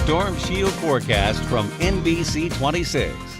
Storm Shield forecast from NBC26.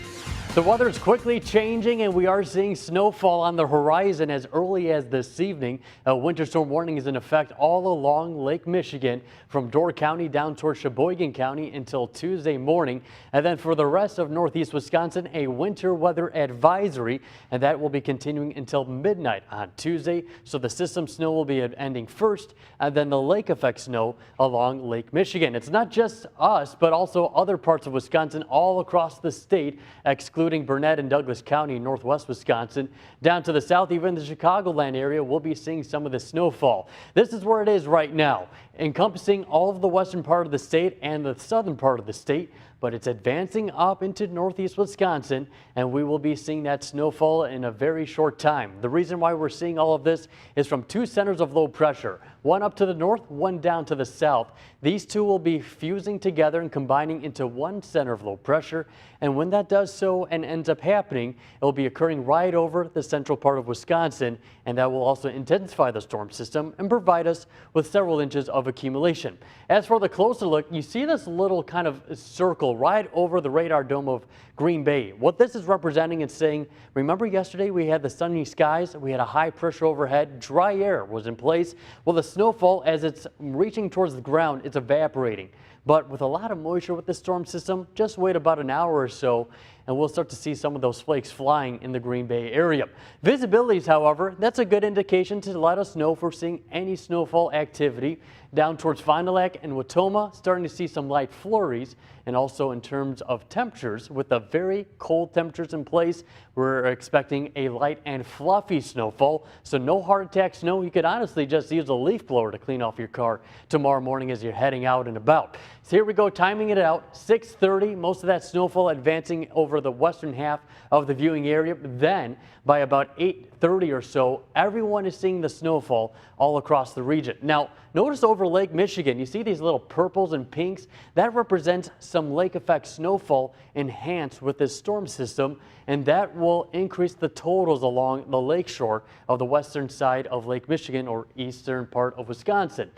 The weather is quickly changing and we are seeing snowfall on the horizon as early as this evening. A winter storm warning is in effect all along Lake Michigan from Door County down towards Sheboygan County until Tuesday morning. And then for the rest of northeast Wisconsin, a winter weather advisory, and that will be continuing until midnight on Tuesday. So the system snow will be ending first, and then the lake effect snow along Lake Michigan. It's not just us, but also other parts of Wisconsin all across the state, excluding Burnett and Douglas County in northwest Wisconsin. Down to the south, even the Chicagoland area, we'll be seeing some of the snowfall. This is where it is right now, encompassing all of the western part of the state and the southern part of the state, but it's advancing up into northeast Wisconsin, and we will be seeing that snowfall in a very short time. The reason why we're seeing all of this is from two centers of low pressure, one up to the north, one down to the south. These two will be fusing together and combining into one center of low pressure, and when that does so and ends up happening, it will be occurring right over the central part of Wisconsin, and that will also intensify the storm system and provide us with several inches of accumulation. As for the closer look, you see this little kind of circle right over the radar dome of Green Bay. What this is representing and saying, remember yesterday we had the sunny skies, we had a high pressure overhead, dry air was in place. Well, the snowfall, as it's reaching towards the ground, it's evaporating. But with a lot of moisture with the storm system, just wait about an hour or so and we'll start to see some of those flakes flying in the Green Bay area. Visibilities, however, that's a good indication to let us know if we're seeing any snowfall activity. Down towards Fond du Lac and Watoma, starting to see some light flurries, and also in terms of temperatures, with the very cold temperatures in place, we're expecting a light and fluffy snowfall. So no heart attack snow. You could honestly just use a leaf blower to clean off your car tomorrow morning as you're heading out and about. So here we go, timing it out, 6:30, most of that snowfall advancing over the western half of the viewing area. Then by about 8:30 or so, everyone is seeing the snowfall all across the region. Now, notice over Lake Michigan, you see these little purples and pinks? That represents some lake effect snowfall enhanced with this storm system, and that will increase the totals along the lakeshore of the western side of Lake Michigan or eastern part of Wisconsin.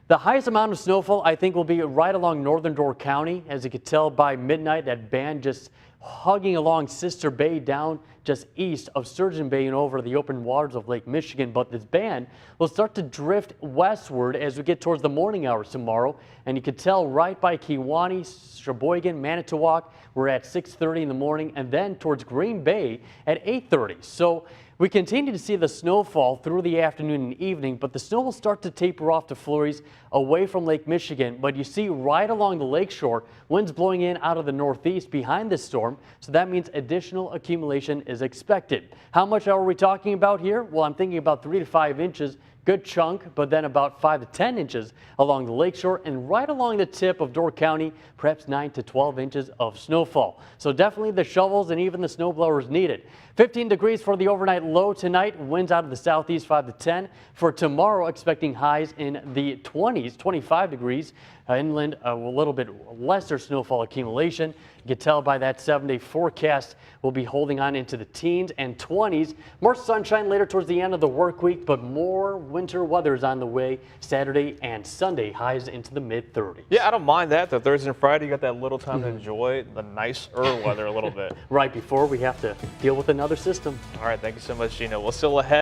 The highest amount of snowfall, I think, will be right along northern Door County. As you could tell by midnight, that band just hugging along Sister Bay down just east of Sturgeon Bay and over the open waters of Lake Michigan. But this band will start to drift westward as we get towards the morning hours tomorrow. And you can tell right by Kewanee, Sheboygan, Manitowoc, we're at 6:30 in the morning, and then towards Green Bay at 8:30. So we continue to see the snowfall through the afternoon and evening, but the snow will start to taper off to flurries away from Lake Michigan. But you see right along the lakeshore, winds blowing in out of the northeast behind this storm, so that means additional accumulation is expected. How much are we talking about here? Well, I'm thinking about 3 to 5 inches. Good chunk, but then about 5 to 10 inches along the lakeshore and right along the tip of Door County, perhaps 9 to 12 inches of snowfall. So definitely the shovels and even the snow blowers needed. 15 degrees for the overnight low tonight, winds out of the southeast 5 to 10. For tomorrow, expecting highs in the 20s, 25 degrees. Inland, a little bit lesser snowfall accumulation. You can tell by that 7-day forecast, we'll be holding on into the teens and 20s. More sunshine later towards the end of the work week, but more winter weather is on the way Saturday and Sunday, highs into the mid-30s. Yeah, I don't mind that. The Thursday and Friday, you got that little time to enjoy the nicer weather a little bit. Right before we have to deal with another system. All right, thank you so much, Gino. We'll still ahead.